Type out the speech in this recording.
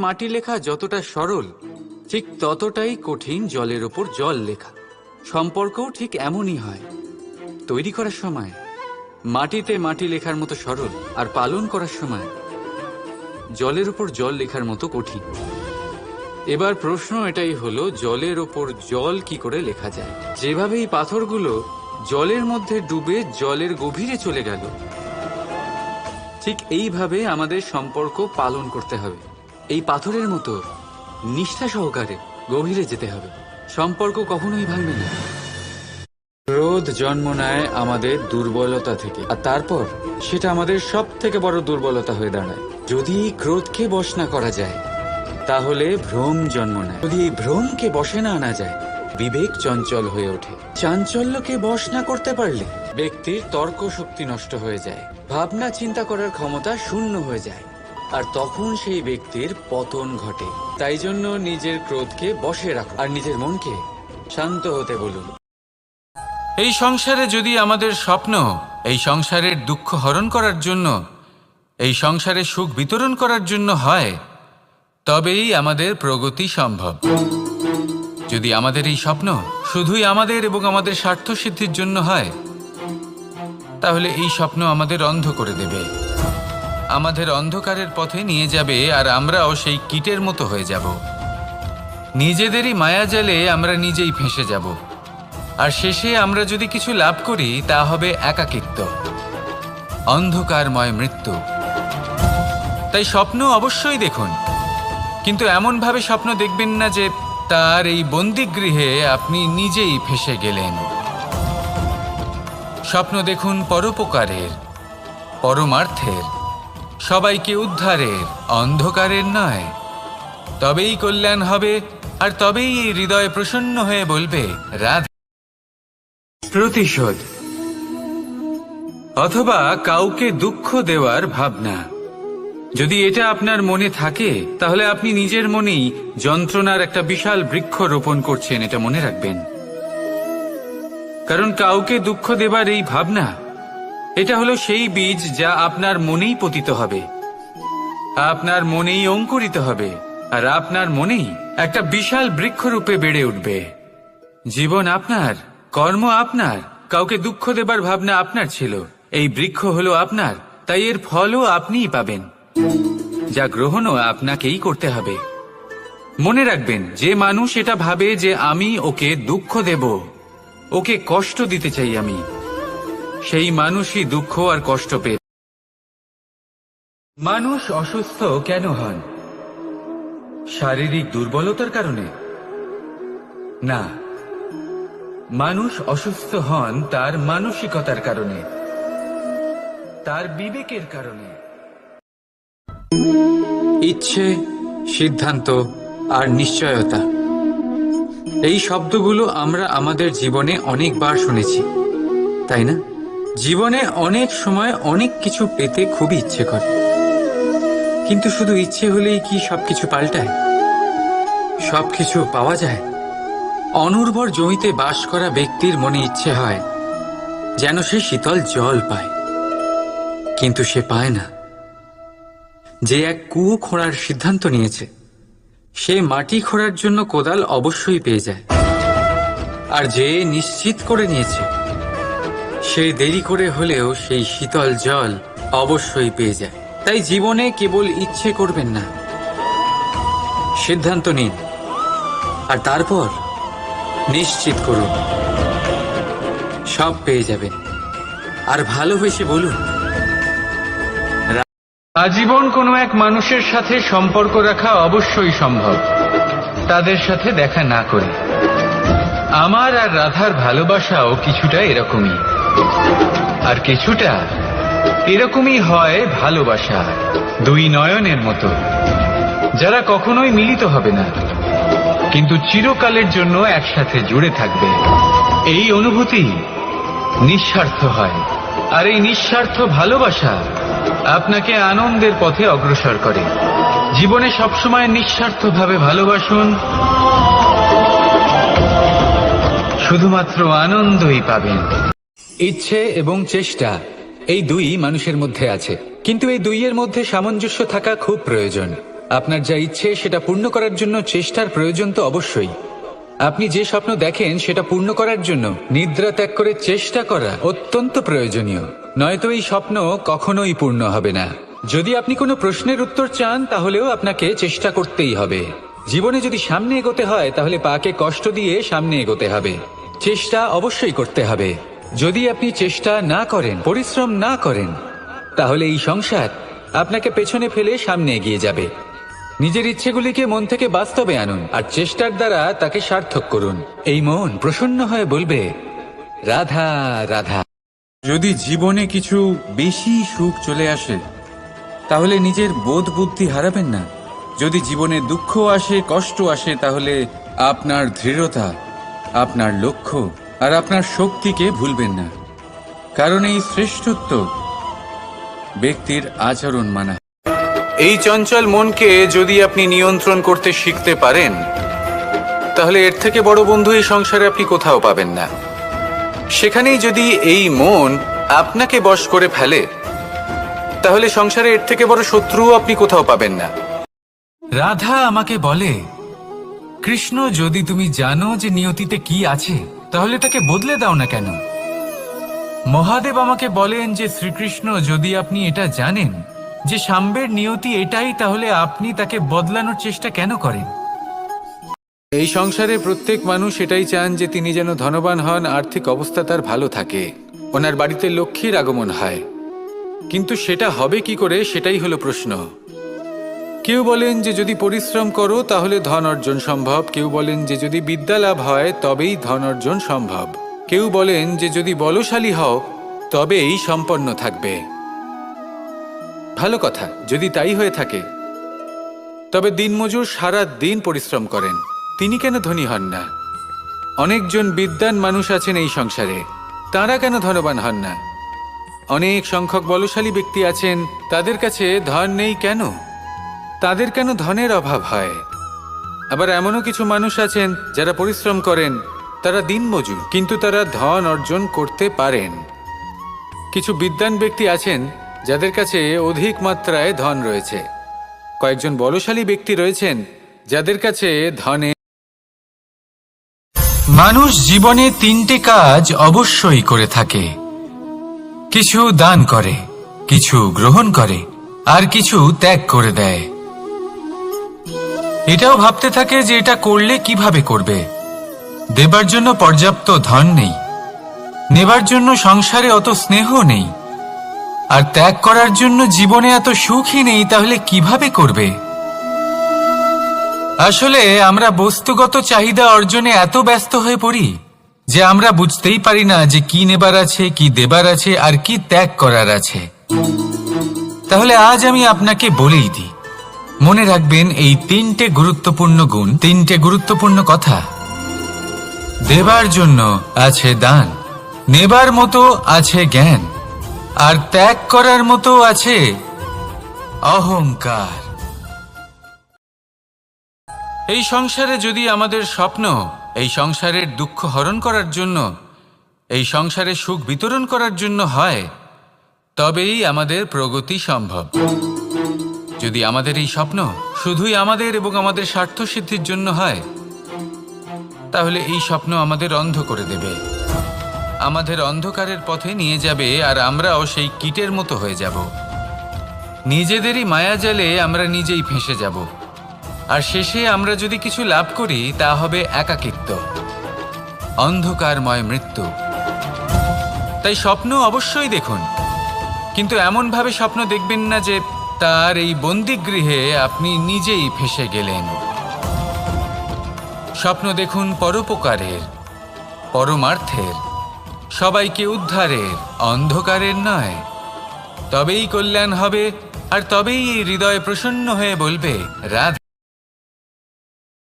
মাটি লেখা যতটা সরল, ঠিক ততটাই কঠিন জলের ওপর জল লেখা। সম্পর্কও ঠিক এমনই হয়। তৈরি করার সময় মাটিতে মাটি লেখার মতো সরল, আর পালন করার সময় জলের ওপর জল লেখার মতো কঠিন। এবার প্রশ্ন এটাই হলো, জলের ওপর জল কি করে লেখা যায়? যেভাবে এই পাথরগুলো জলের মধ্যে ডুবে জলের গভীরে চলে গেল, ঠিক এইভাবে আমাদের সম্পর্ক পালন করতে হবে। এই পাথরের মতো নিষ্ঠা সহকারে গভীরে যেতে হবে। সম্পর্ক কখনোই ভাঙবে না। ক্রোধ জন্ম নেয় আমাদের দুর্বলতা থেকে, আর তারপর সেটা আমাদের সব থেকে বড় দুর্বলতা হয়ে দাঁড়ায়। যদি ক্রোধকে বশ না করা যায়, তাহলে ভ্রম জন্ম নেয়। যদি এই ভ্রমকে বশে না আনা যায়, বিবেক চঞ্চল হয়ে ওঠে। চাঞ্চল্যকে বশ না করতে পারলে ব্যক্তির তর্ক শক্তি নষ্ট হয়ে যায়, ভাবনা চিন্তা করার ক্ষমতা শূন্য হয়ে যায়, আর তখন সেই ব্যক্তির পতন ঘটে। তাই জন্য নিজের ক্রোধকে বশে রাখুন আর নিজের মনকে শান্ত হতে বলুন। এই সংসারে যদি আমাদের স্বপ্ন এই সংসারের দুঃখ হরণ করার জন্য, এই সংসারে সুখ বিতরণ করার জন্য হয়, তবেই আমাদের প্রগতি সম্ভব। যদি আমাদের এই স্বপ্ন শুধুই আমাদের এবং আমাদের স্বার্থ সিদ্ধির জন্য হয়, তাহলে এই স্বপ্ন আমাদের অন্ধ করে দেবে, আমাদের অন্ধকারের পথে নিয়ে যাবে, আর আমরাও সেই কীটের মতো হয়ে যাব। নিজেদেরই মায়াজালে আমরা নিজেই ফেঁসে যাব, আর শেষে আমরা যদি কিছু লাভ করি, তা হবে একাকিত্ব, অন্ধকারময় মৃত্যু। তাই স্বপ্ন অবশ্যই দেখুন, কিন্তু এমনভাবে স্বপ্ন দেখবেন না যে তার এই বন্দিগৃহে আপনি নিজেই ফেঁসে গেলেন। স্বপ্ন দেখুন পরোপকারের, পরমার্থের, সবাইকে উদ্ধারের, অন্ধকারের নয়। তবেই কল্যাণ হবে, আর তবেই এই হৃদয় প্রসন্ন হয়ে বলবে রাধে। প্রতিশোধ অথবা কাউকে দুঃখ দেওয়ার ভাবনা, যদি এটা আপনার মনে থাকে, তাহলে আপনি নিজের মনেই যন্ত্রণার একটা বিশাল বৃক্ষ রোপণ করছেন, এটা মনে রাখবেন। কারণ কাউকে দুঃখ দেবার এই ভাবনা, এটা হলো সেই বীজ যা আপনার মনেই পতিত হবে, আপনার মনেই অঙ্কুরিত হবে, আর আপনার মনেই একটা বিশাল বৃক্ষরূপে বেড়ে উঠবে। জীবন আপনার, কর্ম আপনার, কাউকে দুঃখ দেবার ভাবনা আপনার ছিল, এই বৃক্ষ হলো আপনার, তাই এর ফলও আপনিই পাবেন, যা গ্রহণও আপনাকেই করতে হবে। মনে রাখবেন, যে মানুষ এটা ভাবে যে আমি ওকে দুঃখ দেব, ওকে কষ্ট দিতে চাই আমি, সেই মানুষই দুঃখ আর কষ্ট পেয়ে। মানুষ অসুস্থ কেন হন? শারীরিক দুর্বলতার কারণে না, মানুষ অসুস্থ হন তার মানসিকতার কারণে, তার বিবেকের কারণে। ইচ্ছে, সিদ্ধান্ত আর নিশ্চয়তা, এই শব্দগুলো আমরা আমাদের জীবনে অনেকবার শুনেছি, তাই না? জীবনে অনেক সময় অনেক কিছু পেতে খুবই ইচ্ছে করে, কিন্তু শুধু ইচ্ছে হলেই কি সবকিছু পাল্টায়? সবকিছু পাওয়া যায়? অনুর্বর জমিতে বাস করা ব্যক্তির মনে ইচ্ছে হয় যেন সে শীতল জল পায়, কিন্তু সে পায় না। যে এক কুয়ো খোঁড়ার সিদ্ধান্ত নিয়েছে, সে মাটি খোঁড়ার জন্য কোদাল অবশ্যই পেয়ে যায়, আর যে নিশ্চিত করে নিয়েছে, সে দেরি করে হলেও সেই শীতল জল অবশ্যই পেয়ে যায়। তাই জীবনে কেবল ইচ্ছে করবেন না, সিদ্ধান্ত নিন, আর তারপর নিশ্চিত করুন, সব পেয়ে যাবেন। আর ভালোবেসে বলুন। আজীবন কোনো এক মানুষের সাথে সম্পর্ক রাখা অবশ্যই সম্ভব, তাদের সাথে দেখা না করে। আমার আর রাধার ভালোবাসাও কিছুটা এরকমই, আর কিছুটা এরকমই হয় ভালোবাসা, দুই নয়নের মতো, যারা কখনোই মিলিত হবে না, কিন্তু চিরকালের জন্য একসাথে জুড়ে থাকবে। এই অনুভূতি নিঃস্বার্থ হয়, আর এই নিঃস্বার্থ ভালোবাসা আপনাকে আনন্দের পথে অগ্রসর করে। জীবনে সবসময় নিঃস্বার্থভাবে ভালোবাসুন, শুধুমাত্র আনন্দই পাবেন। ইচ্ছে এবং চেষ্টা, এই দুই মানুষের মধ্যে আছে, কিন্তু এই দুইয়ের মধ্যে সামঞ্জস্য থাকা খুব প্রয়োজন। আপনার যা ইচ্ছে সেটা পূর্ণ করার জন্য চেষ্টার প্রয়োজন তো অবশ্যই। আপনি যে স্বপ্ন দেখেন সেটা পূর্ণ করার জন্য নিদ্রা ত্যাগ করে চেষ্টা করা অত্যন্ত প্রয়োজনীয়, নয়তো এই স্বপ্ন কখনোই পূর্ণ হবে না। যদি আপনি কোনো প্রশ্নের উত্তর চান তাহলেও আপনাকে চেষ্টা করতেই হবে। জীবনে যদি সামনে এগোতে হয় তাহলে পাকে কষ্ট দিয়ে সামনে এগোতে হবে, চেষ্টা অবশ্যই করতে হবে। যদি আপনি চেষ্টা না করেন, পরিশ্রম না করেন, তাহলে এই সংসার আপনাকে পেছনে ফেলে সামনে এগিয়ে যাবে। নিজের ইচ্ছেগুলিকে মন থেকে বাস্তবে আনুন আর চেষ্টার দ্বারা তাকে সার্থক করুন। এই মন প্রসন্ন হয়ে বলবে, রাধা রাধা। যদি জীবনে কিছু বেশি সুখ চলে আসে তাহলে নিজের বোধ বুদ্ধি হারাবেন না। যদি জীবনে দুঃখ আসে, কষ্ট আসে, তাহলে আপনার দৃঢ়তা, আপনার লক্ষ্য আর আপনার শক্তিকে ভুলবেন না, কারণ এই শ্রেষ্ঠত্ব ব্যক্তির আচরণ মানা। এই চঞ্চল মনকে যদি আপনি নিয়ন্ত্রণ করতে শিখতে পারেন তাহলে এর থেকে বড় বন্ধু এই সংসারে আপনি কোথাও পাবেন না। সেখানেই যদি এই মন আপনাকে বশ করে ফেলে তাহলে সংসারে এর থেকে বড় শত্রুও আপনি কোথাও পাবেন না। রাধা আমাকে বলে, কৃষ্ণ, যদি তুমি জানো যে নিয়তিতে কি আছে তাহলে তাকে বদলে দাও না কেন? মহাদেব আমাকে বলেন যে শ্রীকৃষ্ণ, যদি আপনি এটা জানেন যে সাম্বের নিয়তি এটাই, তাহলে আপনি তাকে বদলানোর চেষ্টা কেন করেন? এই সংসারে প্রত্যেক মানুষ এটাই চান যে তিনি যেন ধনবান হন, আর্থিক অবস্থা তার ভালো থাকে, ওনার বাড়িতে লক্ষ্মীর আগমন হয়। কিন্তু সেটা হবে কি করে, সেটাই হলো প্রশ্ন। কেউ বলেন যে যদি পরিশ্রম করো তাহলে ধন অর্জন সম্ভব, কেউ বলেন যে যদি বিদ্যা লাভ হয় তবেই ধন অর্জন সম্ভব, কেউ বলেন যে যদি বলশালী হও তবেই সম্পন্ন থাকবে। ভালো কথা, যদি তাই হয়ে থাকে, তবে দিনমজুর সারা দিন পরিশ্রম করেন, তিনি কেন ধনী হন না? অনেকজন বিদ্বান মানুষ আছেন এই সংসারে, তাঁরা কেন ধনবান হন না? অনেক সংখ্যক বলশালী ব্যক্তি আছেন, তাদের কাছে ধন নেই কেন? তাদের কেন ধনের অভাব হয়? আবার এমনও কিছু মানুষ আছেন যারা পরিশ্রম করেন, তারা দিনমজুর, কিন্তু তারা ধন অর্জন করতে পারেন। কিছু বিদ্বান ব্যক্তি আছেন যাদের কাছে অধিক মাত্রায় ধন রয়েছে, কয়েকজন বলশালী ব্যক্তি রয়েছেন যাদের কাছে ধনে। মানুষ জীবনে তিনটে কাজ অবশ্যই করে থাকে, কিছু দান করে, কিছু গ্রহণ করে, আর কিছু ত্যাগ করে দেয়। এটাও ভাবতে থাকে যে এটা করলে কিভাবে করবে। দেবার জন্য পর্যাপ্ত ধন নেই, নেবার জন্য সংসারে অত স্নেহ নেই, আর ত্যাগ করার জন্য জীবনে এত সুখই নেই, তাহলে কিভাবে করবে? আসলে আমরা বস্তুগত চাহিদা অর্জনে এত ব্যস্ত হয়ে পড়ি যে আমরা বুঝতেই পারি না যে কি নেবার আছে, কি দেবার আছে, আর কি ত্যাগ করার আছে। তাহলে আজ আমি আপনাকে বলেই দিই, মনে রাখবেন এই তিনটে গুরুত্বপূর্ণ গুণ, তিনটে গুরুত্বপূর্ণ কথা। দেবার জন্য আছে দান, নেবার মতো আছে জ্ঞান, আর ত্যাগ করার মতো আছে অহংকার। এই সংসারে যদি আমাদের স্বপ্ন এই সংসারের দুঃখ হরণ করার জন্য, এই সংসারে সুখ বিতরণ করার জন্য হয়, তবেই আমাদের প্রগতি সম্ভব। যদি আমাদের এই স্বপ্ন শুধুই আমাদের এবং আমাদের স্বার্থ সিদ্ধির জন্য হয়, তাহলে এই স্বপ্ন আমাদের অন্ধ করে দেবে, আমাদের অন্ধকারের পথে নিয়ে যাবে, আর আমরাও সেই কীটের মতো হয়ে যাব। নিজেদেরই মায়াজালে আমরা নিজেই ফেঁসে যাব, আর শেষে আমরা যদি কিছু লাভ করি তা হবে একাকিত্ব, অন্ধকারময় মৃত্যু। তাই স্বপ্ন অবশ্যই দেখুন, কিন্তু এমনভাবে স্বপ্ন দেখবেন না যে তার এই বন্দিগৃহে আপনি নিজেই ফেঁসে গেলেন। স্বপ্ন দেখুন পরোপকারের, পরমার্থের, সবাইকে উদ্ধারের, অন্ধকারের নয়। তবেই কল্যাণ হবে, আর তবেই এই হৃদয় প্রসন্ন হয়ে বলবে, রাধা।